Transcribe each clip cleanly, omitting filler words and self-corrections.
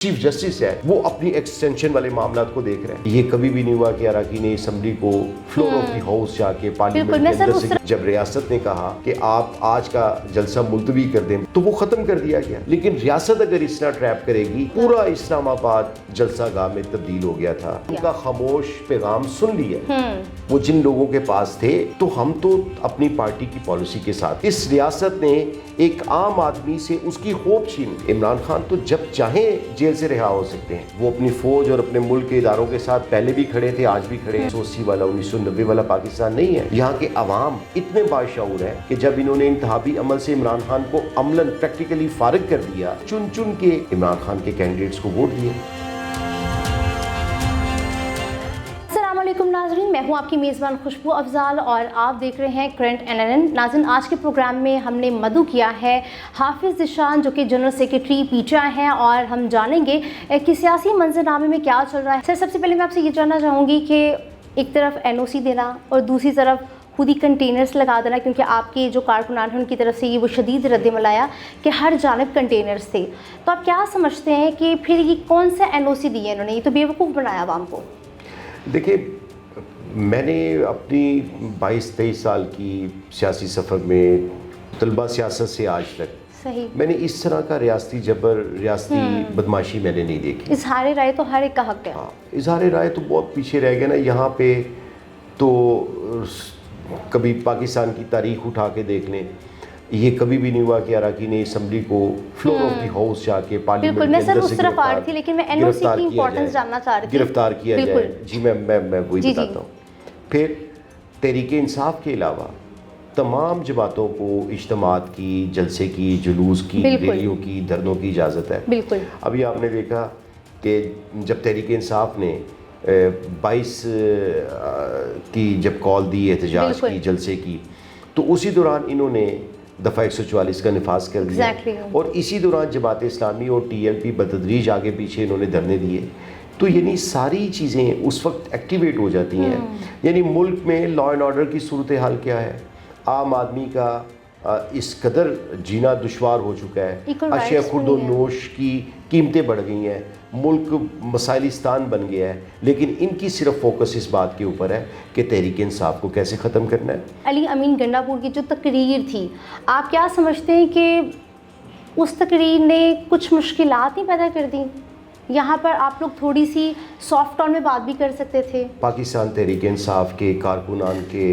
Chief justice ہے وہ اپنی ایکسٹینشن والے معاملات کو دیکھ رہے ہیں. یہ کبھی بھی نہیں ہوا کہ اراکین اسمبلی کو فلور آف دی ہاؤس جا کے پارلیمنٹ کے اندر سے جب ریاست نے کہا کہ آپ آج کا جلسہ ملتوی کر دیں تو وہ ختم کر دیا گیا. لیکن ریاست اگر اس طرح ٹریپ کرے گی, پورا اسلام آباد جلسہ گاہ میں تبدیل ہو گیا تھا. ان کا خاموش پیغام سن لیا وہ جن لوگوں کے پاس تھے. تو ہم تو اپنی پارٹی کی پالیسی کے ساتھ, اس ریاست نے ایک عام آدمی سے اس کی خوف چھین. عمران خان تو جب چاہیں جیل سے رہا ہو سکتے ہیں. وہ اپنی فوج اور اپنے ملک کے اداروں کے ساتھ پہلے بھی کھڑے تھے, آج بھی کھڑے ہیں. 1980 والا 1990 والا پاکستان نہیں ہے. یہاں کے عوام اتنے باشعور ہیں کہ جب انہوں نے انتخابی عمل سے عمران خان کو عملاً پریکٹیکلی فارغ کر دیا, چن چن کے عمران خان کے کینڈیڈیٹس کو ووٹ دیے. ناظرین, میں ہوں آپ کی میزبان خوشبو افضال اور آپ دیکھ رہے ہیں کرنٹ NNN. ناظرین, آج کے پروگرام میں ہم نے مدعو کیا ہے حافظ ذیشان جو کہ جنرل سیکریٹری PTI ہیں, اور ہم جانیں گے کہ سیاسی منظرنامے میں کیا چل رہا ہے. سر, سب سے پہلے میں آپ سے یہ جاننا چاہوں گی کہ ایک طرف NOC دینا اور دوسری طرف خود ہی کنٹینرز لگا دینا, کیونکہ آپ کے جو کارکنان ہیں ان کی طرف سے یہ وہ شدید رد عمل آیا کہ ہر جانب کنٹینرز تھے. تو آپ کیا سمجھتے ہیں کہ پھر یہ کون سا NOC دی ہے انہوں نے؟ یہ تو بیوقوف بنایا عوام کو. دیکھیے, میں نے اپنی 22-23 سال کی سیاسی سفر میں طلبہ سیاست سے آج تک میں نے اس طرح کا ریاستی جبر, ریاستی بدماشی میں نے نہیں دیکھی. اظہار رائے تو ہر ایک کا حق ہے. اظہار رائے تو بہت پیچھے رہ گیا نا. یہاں پہ تو کبھی پاکستان کی تاریخ اٹھا کے دیکھ لیں, یہ کبھی بھی نہیں ہوا کہ اراکین اسمبلی کو فلور آف دی ہاؤس جا کے پارلیمنٹ کے اندر سے گرفتار کیا جائے. جی میں وہی بتاتا ہوں. پھر تحریک انصاف کے علاوہ تمام جماعتوں کو اجتماعات کی, جلسے کی, جلوس کی, ریلیوں کی, دھرنوں کی اجازت ہے. ابھی آپ نے دیکھا کہ جب تحریک انصاف نے 22 کی جب کال دی احتجاج کی, جلسے کی, تو اسی دوران انہوں نے دفعہ 144 کا نفاذ کر دیا. اور اسی دوران جماعت اسلامی اور TLP بتدریج آگے پیچھے انہوں نے دھرنے دیے. تو یعنی ساری چیزیں اس وقت ایکٹیویٹ ہو جاتی ہیں. یعنی ملک میں لا اینڈ آرڈر کی صورتحال کیا ہے, عام آدمی کا اس قدر جینا دشوار ہو چکا ہے, اشیاء خورد و نوش کی قیمتیں بڑھ گئی ہیں, ملک مسائلستان بن گیا ہے. لیکن ان کی صرف فوکس اس بات کے اوپر ہے کہ تحریک انصاف کو کیسے ختم کرنا ہے. علی امین گنڈا پور کی جو تقریر تھی, آپ کیا سمجھتے ہیں کہ اس تقریر نے کچھ مشکلات نہیں پیدا کر دیں؟ یہاں پر آپ لوگ تھوڑی سی سافٹ ٹون میں بات بھی کر سکتے تھے. پاکستان تحریک انصاف کے کارکنان کے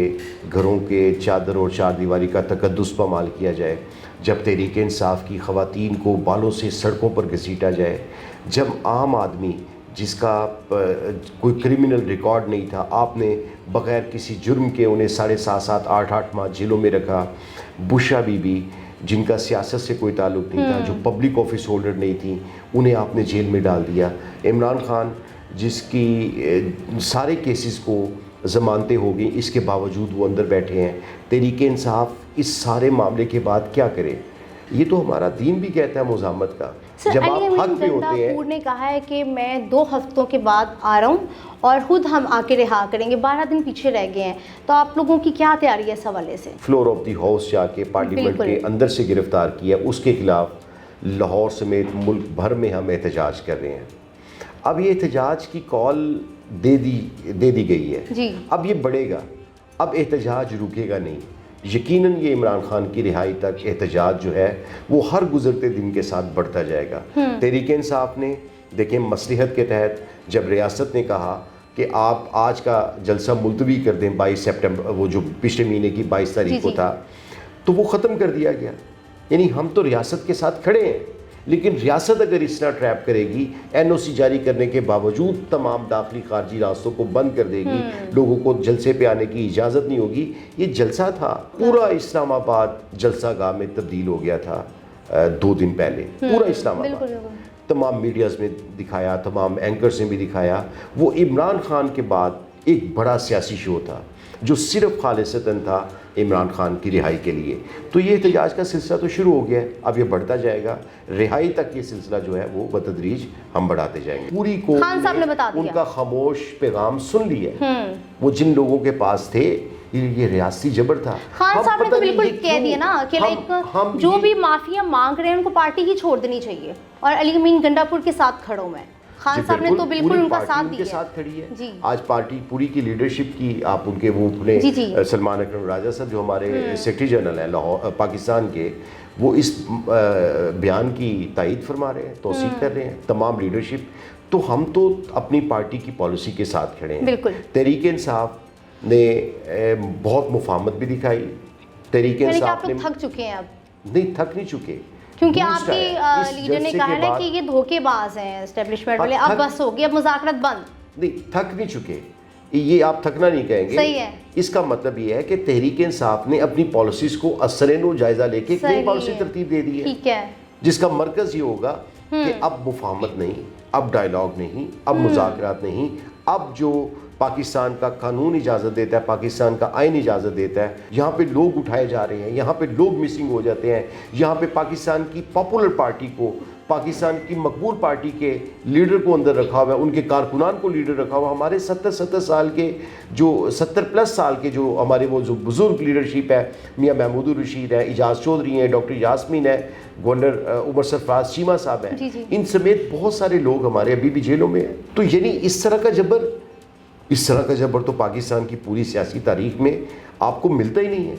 گھروں کے چادر اور چار دیواری کا تقدس پامال کیا جائے, جب تحریک انصاف کی خواتین کو بالوں سے سڑکوں پر گھسیٹا جائے, جب عام آدمی جس کا کوئی کرمنل ریکارڈ نہیں تھا, آپ نے بغیر کسی جرم کے انہیں 7.5 8 ماہ جیلوں میں رکھا. بشرا بی بی جن کا سیاست سے کوئی تعلق نہیں تھا, جو پبلک آفس ہولڈر نہیں تھیں, انہیں آپ نے جیل میں ڈال دیا. عمران خان جس کی سارے کیسز کو ضمانتیں ہو گئیں, اس کے باوجود وہ اندر بیٹھے ہیں. تحریک انصاف اس سارے معاملے کے بعد کیا کرے؟ یہ تو ہمارا دین بھی کہتا ہے مزاحمت کا. جب آپ حق پہ ہوتے ہیں. نے کہا ہے کہ میں 2 ہفتوں کے بعد آ رہا ہوں اور خود ہم آ کے رہا کریں گے. 12 دن پیچھے رہ گئے ہیں, تو آپ لوگوں کی کیا تیاری ہے اس حوالے سے؟ فلور آف دی ہاؤس جا کے پارلیمنٹ کے اندر سے گرفتار کیا, اس کے خلاف لاہور سمیت ملک بھر میں ہم احتجاج کر رہے ہیں. اب یہ احتجاج کی کال دے دی گئی ہے. اب یہ بڑھے گا, اب احتجاج رکے گا نہیں. یقیناً یہ عمران خان کی رہائی تک احتجاج جو ہے وہ ہر گزرتے دن کے ساتھ بڑھتا جائے گا. تحریک انصاف نے دیکھیں مصلحت کے تحت جب ریاست نے کہا کہ آپ آج کا جلسہ ملتوی کر دیں 22 سپٹمبر, وہ جو پچھلے مہینے کی 22 تاریخ کو تھا, تو وہ ختم کر دیا گیا. یعنی ہم تو ریاست کے ساتھ کھڑے ہیں, لیکن ریاست اگر اس طرح ٹریپ کرے گی, NOC جاری کرنے کے باوجود تمام داخلی خارجی راستوں کو بند کر دے گی, لوگوں کو جلسے پہ آنے کی اجازت نہیں ہوگی. یہ جلسہ تھا, پورا اسلام آباد جلسہ گاہ میں تبدیل ہو گیا تھا 2 دن پہلے. پورا اسلام آباد, تمام میڈیاز میں دکھایا, تمام اینکرز نے بھی دکھایا. وہ عمران خان کے بعد ایک بڑا سیاسی شو تھا جو صرف خالصتاً تھا عمران خان کی رہائی کے لیے. تو یہ احتجاج کا سلسلہ تو شروع ہو گیا ہے, اب یہ بڑھتا جائے گا. رہائی تک یہ سلسلہ جو ہے وہ بتدریج ہم بڑھاتے جائیں گے. پوری قوم نے ان کا خاموش پیغام سن لیا. وہ جن لوگوں کے پاس تھے یہ ریاستی جبر تھا. خان صاحب نے تو بالکل کہہ دیا نا کہ لائک جو بھی معافیا مانگ رہے ہیں ان کو پارٹی ہی چھوڑ دینی چاہیے, اور علی امین گنڈاپور کے ساتھ کھڑوں میں. خان صاحب نے تو بالکل ان کا ساتھ دیا, ساتھ کھڑی ہے. جی آج پارٹی پوری کی لیڈرشپ کی آپ ان کے وہ اپنے سلمان اکرم راجہ صاحب جو ہمارے سیکرٹری جنرل ہیں لاہور پاکستان کے, وہ اس بیان کی تائید فرما رہے ہیں, توثیق کر رہے ہیں تمام لیڈرشپ. تو ہم تو اپنی پارٹی کی پالیسی کے ساتھ کھڑے ہیں. بالکل تحریک انصاف نے بہت مفاہمت بھی دکھائی. تحریک انصاف نے تھک چکے ہیں اب. نہیں, تھک نہیں چکے, کیونکہ آپ کے لیڈر نے کہا ہے نا کہ یہ دھوکے باز ہیں اسٹیبلشمنٹ والے, اب بس ہو گئی, اب مذاکرات بند. نہیں, تھک نہیں چکے, یہ آپ تھکنا نہیں کہیں گے. صحیح ہے. اس کا مطلب یہ ہے کہ تحریک انصاف نے اپنی پالیسیز کو اثرین و جائزہ لے کے ایک پالیسی ترتیب دے دی ہے. ٹھیک ہے, جس کا مرکز یہ ہوگا کہ اب مفاہمت نہیں, اب ڈائیلاگ نہیں, اب مذاکرات نہیں, اب جو پاکستان کا قانون اجازت دیتا ہے, پاکستان کا آئین اجازت دیتا ہے, یہاں پہ لوگ اٹھائے جا رہے ہیں, یہاں پہ لوگ مسنگ ہو جاتے ہیں, یہاں پہ پاکستان کی پاپولر پارٹی کو, پاکستان کی مقبول پارٹی کے لیڈر کو اندر رکھا ہوا ہے, ان کے کارکنان کو لیڈر رکھا ہوا. ہمارے 70 سال کے جو 70+ سال کے جو ہمارے وہ جو بزرگ لیڈرشپ ہے, میاں محمود الرشید ہیں, اعجاز چودھری ہیں, ڈاکٹر یاسمین ہے, گورنر عمر سرفراز چیمہ صاحب ہیں, ان سمیت بہت سارے لوگ ہمارے ابھی بھی جیلوں میں ہیں. تو یعنی اس طرح کا جبر تو پاکستان کی پوری سیاسی تاریخ میں آپ کو ملتا ہی نہیں ہے.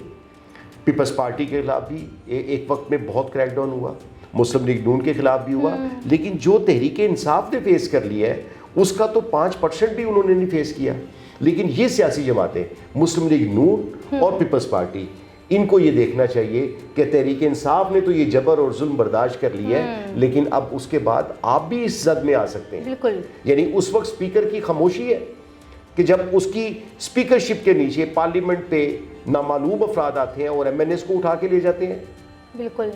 پیپلز پارٹی کے خلاف بھی ایک وقت میں بہت کریک ڈاؤن ہوا, مسلم لیگ نون کے خلاف بھی ہوا, لیکن جو تحریک انصاف نے فیس کر لیا ہے اس کا تو 5% بھی انہوں نے نہیں فیس کیا. لیکن یہ سیاسی جماعتیں, مسلم لیگ نون اور پیپلز پارٹی, ان کو یہ دیکھنا چاہیے کہ تحریک انصاف نے تو یہ جبر اور ظلم برداشت کر لیا ہے, لیکن اب اس کے بعد آپ بھی اس زد میں آ سکتے ہیں. بالکل. یعنی اس وقت اسپیکر کی خاموشی ہے کہ جب اس کی اسپیکرشپ کے نیچے پارلیمنٹ پہ نامعلوم افراد آتے ہیں اور ایم این ایس کو اٹھا کے لے جاتے ہیں. بالکل.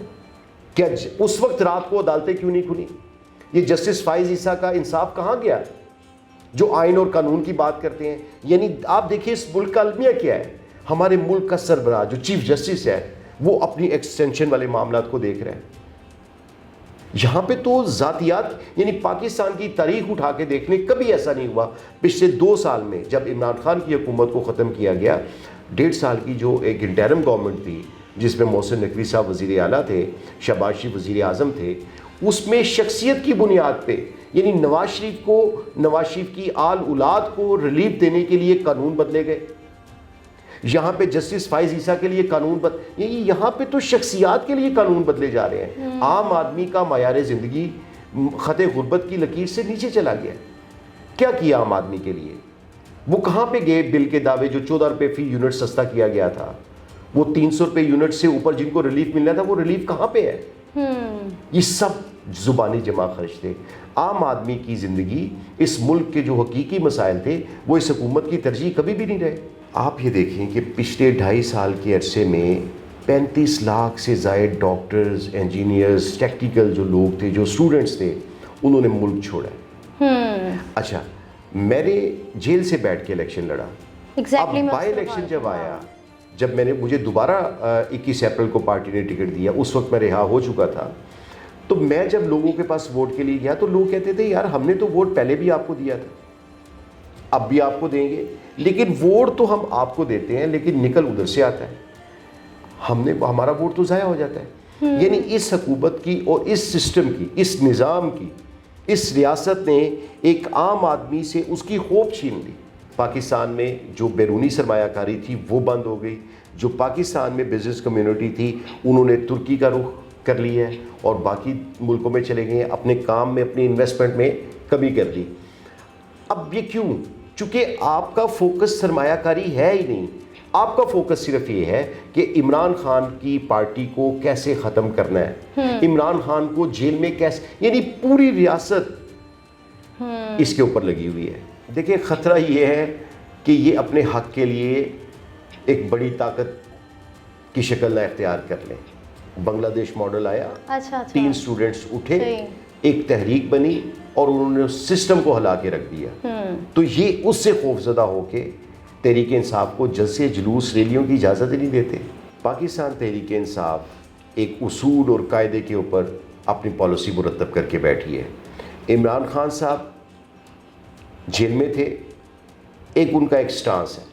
کیا اس وقت رات کو عدالتیں کیوں نہیں کھلی؟ یہ جسٹس فائز عیسیٰ کا انصاف کہاں گیا جو آئین اور قانون کی بات کرتے ہیں؟ یعنی آپ دیکھیے اس ملک کا المیہ کیا ہے. ہمارے ملک کا سربراہ جو چیف جسٹس ہے وہ اپنی ایکسٹینشن والے معاملات کو دیکھ رہے ہیں. یہاں پہ تو ذاتیات, یعنی پاکستان کی تاریخ اٹھا کے دیکھ لیں, کبھی ایسا نہیں ہوا. پچھلے 2 سال میں جب عمران خان کی حکومت کو ختم کیا گیا, 1.5 سال کی جو ایک انٹرم گورنمنٹ تھی جس میں محسن نقوی صاحب وزیر اعلیٰ تھے, شہباز شریف وزیر اعظم تھے, اس میں شخصیت کی بنیاد پہ, یعنی نواز شریف کی آل اولاد کو ریلیف دینے کے لیے قانون بدلے گئے. یہاں پہ جسٹس فائز عیسیٰ کے لیے قانون یہاں پہ تو شخصیات کے لیے قانون بدلے جا رہے ہیں. عام آدمی کا معیار زندگی خط غربت کی لکیر سے نیچے چلا گیا. کیا کیا عام آدمی کے لیے؟ وہ کہاں پہ گئے بل کے دعوے جو 14 روپے فی یونٹ سستا کیا گیا تھا, وہ 300 روپے یونٹ سے اوپر جن کو ریلیف ملنا تھا, وہ ریلیف کہاں پہ ہے؟ یہ سب زبانی جمع خرچ تھے. عام آدمی کی زندگی, اس ملک کے جو حقیقی مسائل تھے وہ اس حکومت کی ترجیح کبھی بھی نہیں رہے. آپ یہ دیکھیں کہ پچھلے 2.5 سال کے عرصے میں 35 لاکھ سے زائد ڈاکٹرز, انجینئرز, ٹیکنیکل جو لوگ تھے, جو اسٹوڈنٹس تھے, انہوں نے ملک چھوڑا. اچھا, میں نے جیل سے بیٹھ کے الیکشن لڑا. اب بائی الیکشن جب آیا, جب مجھے دوبارہ 21 اپریل کو پارٹی نے ٹکٹ دیا, اس وقت میں رہا ہو چکا تھا, تو میں جب لوگوں کے پاس ووٹ کے لیے گیا تو لوگ کہتے تھے یار ہم نے تو ووٹ پہلے بھی آپ کو دیا تھا, اب بھی آپ کو دیں گے, لیکن ووٹ تو ہم آپ کو دیتے ہیں لیکن نکل ادھر سے آتا ہے, ہمارا ووٹ تو ضائع ہو جاتا ہے. یعنی اس حکومت کی اور اس سسٹم کی, اس نظام کی, اس ریاست نے ایک عام آدمی سے اس کی خوف چھین لی. پاکستان میں جو بیرونی سرمایہ کاری تھی وہ بند ہو گئی, جو پاکستان میں بزنس کمیونٹی تھی انہوں نے ترکی کا رخ کر لیا ہے اور باقی ملکوں میں چلے گئے ہیں, اپنے کام میں, اپنی انویسٹمنٹ میں کمی کر دی. اب یہ کیوں؟ چونکہ آپ کا فوکس سرمایہ کاری ہے ہی نہیں, آپ کا فوکس صرف یہ ہے کہ عمران خان کی پارٹی کو کیسے ختم کرنا ہے, عمران خان کو جیل میں کیسے, یعنی پوری ریاست اس کے اوپر لگی ہوئی ہے. دیکھیں خطرہ یہ ہے کہ یہ اپنے حق کے لیے ایک بڑی طاقت کی شکل نہ اختیار کر لیں. بنگلہ دیش ماڈل آیا, 3 اسٹوڈنٹس اٹھے, ایک تحریک بنی اور انہوں نے اس سسٹم کو ہلا کے رکھ دیا. تو یہ اس سے خوف زدہ ہو کے تحریک انصاف کو جلسے, جلوس, ریلیوں کی اجازت ہی نہیں دیتے. پاکستان تحریک انصاف ایک اصول اور قاعدے کے اوپر اپنی پالیسی مرتب کر کے بیٹھی ہے. عمران خان صاحب جیل میں تھے, ایک ان کا ایک سٹانس ہے,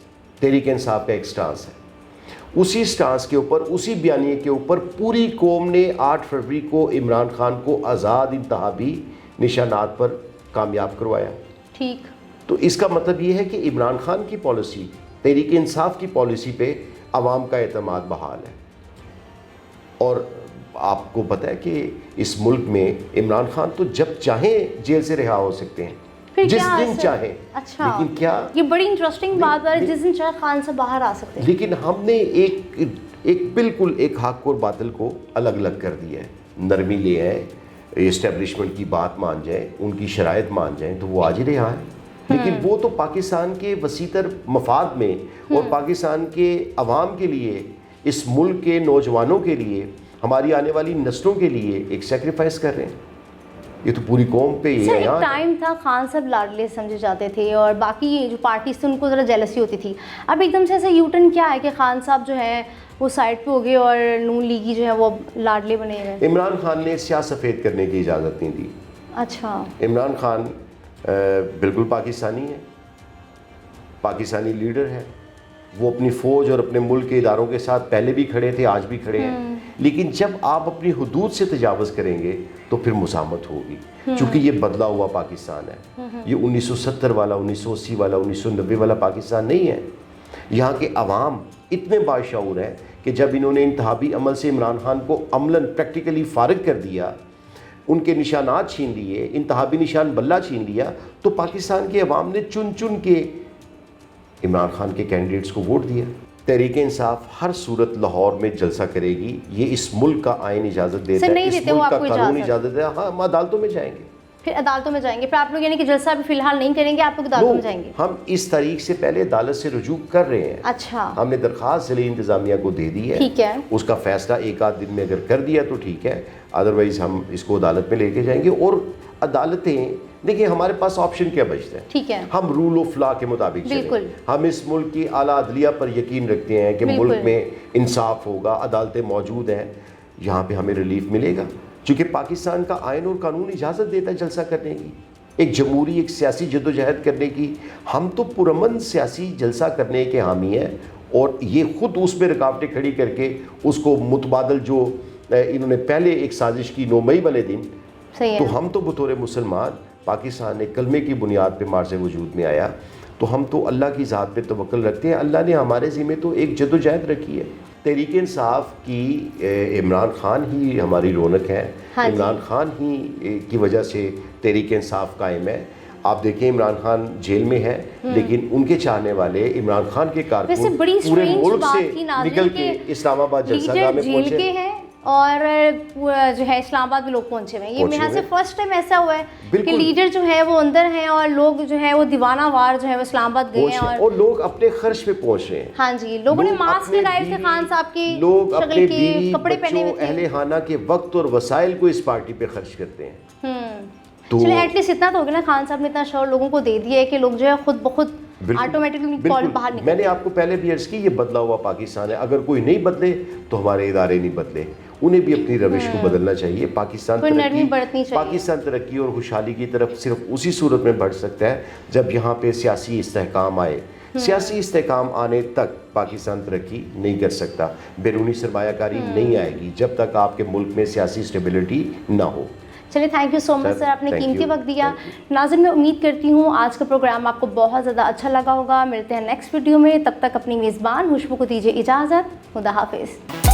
تحریک انصاف کا ایک سٹانس ہے. اسی سٹانس کے اوپر, اسی بیانیے کے اوپر پوری قوم نے 8 فروری کو عمران خان کو آزاد انتخابی نشانات پر کامیاب کروایا. ٹھیک. تو اس کا مطلب یہ ہے کہ عمران خان کی پالیسی, تحریک انصاف کی پالیسی پہ عوام کا اعتماد بحال ہے. اور آپ کو پتہ ہے کہ اس ملک میں عمران خان تو جب چاہیں جیل سے رہا ہو سکتے ہیں, جس دن چاہیں. اچھا, لیکن کیا یہ بڑی انٹرسٹنگ بات ہے, جس دن چاہے خان سے باہر آ سکتے ہیں. لیکن ہم نے ایک بالکل ایک حق اور باطل کو الگ الگ کر دیا ہے. نرمی لے آئے, اسٹیبلشمنٹ کی بات مان جائیں, ان کی شرائط مان جائیں, تو وہ آج ہی رہا ہے. لیکن وہ تو پاکستان کے وسیع تر مفاد میں اور پاکستان کے عوام کے لیے, اس ملک کے نوجوانوں کے لیے, ہماری آنے والی نسلوں کے لیے ایک سیکریفائس کر رہے ہیں. یہ تو پوری قوم پہ یہ ہے. ایک ٹائم تھا خان صاحب لاڈلے سمجھے جاتے تھے اور باقی جو پارٹیز تھے ان کو ذرا جیلسی ہوتی تھی. اب ایک دم سے ایسا یو ٹرن کیا ہے کہ خان صاحب جو ہے وہ سائڈ پہ ہو گئے اور نون لیگی جو ہے وہ لاڈلے بنے ہوئے. عمران خان نے سیاہ سفید کرنے کی اجازت نہیں دی. اچھا. عمران خان بالکل پاکستانی ہے, پاکستانی لیڈر ہے. وہ اپنی فوج اور اپنے ملک کے اداروں کے ساتھ پہلے بھی کھڑے تھے, آج بھی کھڑے ہیں. لیکن جب آپ اپنی حدود سے تجاوز کریں گے تو پھر مزاحمت ہوگی, چونکہ یہ بدلا ہوا پاکستان ہے. یہ 1970 والا, 1980 والا, 1990 والا پاکستان نہیں ہے. یہاں کے عوام اتنے باشعور ہیں کہ جب انہوں نے انتخابی عمل سے عمران خان کو عملاً پریکٹیکلی فارغ کر دیا, ان کے نشانات چھین لیے, انتخابی نشان بلہ چھین لیا, تو پاکستان کے عوام نے چن چن کے عمران خان کے کینڈیڈیٹس کو ووٹ دیا. تحریک انصاف ہر صورت لاہور میں جلسہ کرے گی, یہ اس ملک کا آئین اجازت دیتا ہے, اس ملک کا قانون اجازت دیتا ہے. ہاں, ہم عدالتوں میں جائیں گے. پھر عدالتوں میں جائیں گے. پھر آپ لوگ یعنی کہ جلسہ بھی فی الحال نہیں کریں گے, آپ لوگ عدالتوں میں جائیں گے؟ ہم اس تاریخ سے پہلے عدالت سے رجوع کر رہے ہیں. اچھا. ہم نے درخواست ضلعی انتظامیہ کو دے دی ہے. ٹھیک ہے. اس کا فیصلہ ایک آدھ دن میں اگر کر دیا تو ٹھیک ہے, ادروائز ہم اس کو عدالت میں لے کے جائیں گے. اور عدالتیں دیکھیں, ہمارے پاس آپشن کیا بچتا ہے؟ ٹھیک ہے. ہم رول آف لا کے مطابق چلیں. ہم اس ملک کی اعلیٰ عدلیہ پر یقین رکھتے ہیں کہ ملک میں انصاف ہوگا, عدالتیں موجود ہیں, یہاں پہ ہمیں ریلیف ملے گا. چونکہ پاکستان کا آئین اور قانون اجازت دیتا ہے جلسہ کرنے کی, ایک جمہوری, ایک سیاسی جدوجہد کرنے کی. ہم تو پرامن سیاسی جلسہ کرنے کے حامی ہیں, اور یہ خود اس میں رکاوٹیں کھڑی کر کے اس کو متبادل جو انہوں نے پہلے ایک سازش کی 9 مئی والے دن, تو ہم تو بطور مسلمان, پاکستان نے کلمے کی بنیاد پہ مارز وجود میں آیا, تو ہم تو اللہ کی ذات پہ توکل رکھتے ہیں. اللہ نے ہمارے ذمہ تو ایک جدوجہد رکھی ہے. تحریک انصاف کی عمران خان ہی ہماری رونق ہے. عمران خان ہی کی وجہ سے تحریک انصاف قائم ہے. آپ دیکھیں, عمران خان جیل میں ہے, لیکن ان کے چاہنے والے عمران خان کے کارکن پورے ملک سے نکل کے اسلام آباد جلسہ گاہ میں پہنچے ہیں, اور جو ہے اسلام آباد میں لوگ پہنچے ہوئے ہیں. یہ میرے سے فرسٹ ٹائم ایسا ہوا ہے کہ لیڈر جو ہے وہ اندر ہیں اور لوگ جو ہے وہ دیوانہ وار جو ہے وہ اسلام آباد گئے ہیں, اور لوگ اپنے خرچ پہ پہنچ رہے ہیں. ہاں جی, لوگوں نے ماسک لگائے تھے خان صاحب کی لوگ اپنے بیوی کپڑے پہنے ہوئے تھے. اہل خانہ کے وقت اور وسائل کو اس پارٹی پہ خرچ کرتے ہیں. چلے ایٹ لیسٹ اتنا تو ہوگا نا, خان صاحب نے اتنا شور لوگوں کو دے دیا ہے کہ لوگ جو ہے خود بخود آٹومیٹکلی باہر نکلتے. میں نے آپ کو پہلے بھی عرض کی, یہ بدلا ہوا پاکستان ہے. اگر کوئی نہیں بدلے تو ہمارے ادارے نہیں بدلے, انہیں بھی اپنی روش کو بدلنا چاہیے. پاکستان ترقی اور خوشحالی کی طرف صرف اسی صورت میں بڑھ سکتا ہے جب یہاں پہ سیاسی استحکام آئے. سیاسی استحکام آنے تک پاکستان ترقی نہیں کر سکتا, بیرونی سرمایہ کاری نہیں آئے گی جب تک آپ کے ملک میں سیاسی اسٹیبلٹی نہ ہو. چلیے, تھینک یو سو مچ سر, آپ نے قیمتی وقت دیا. ناظرین, میں امید کرتی ہوں آج کا پروگرام آپ کو بہت زیادہ اچھا لگا ہوگا. ملتے ہیں نیکسٹ ویڈیو میں, تب تک اپنی میزبان خوشبو کو دیجیے اجازت. خدا حافظ.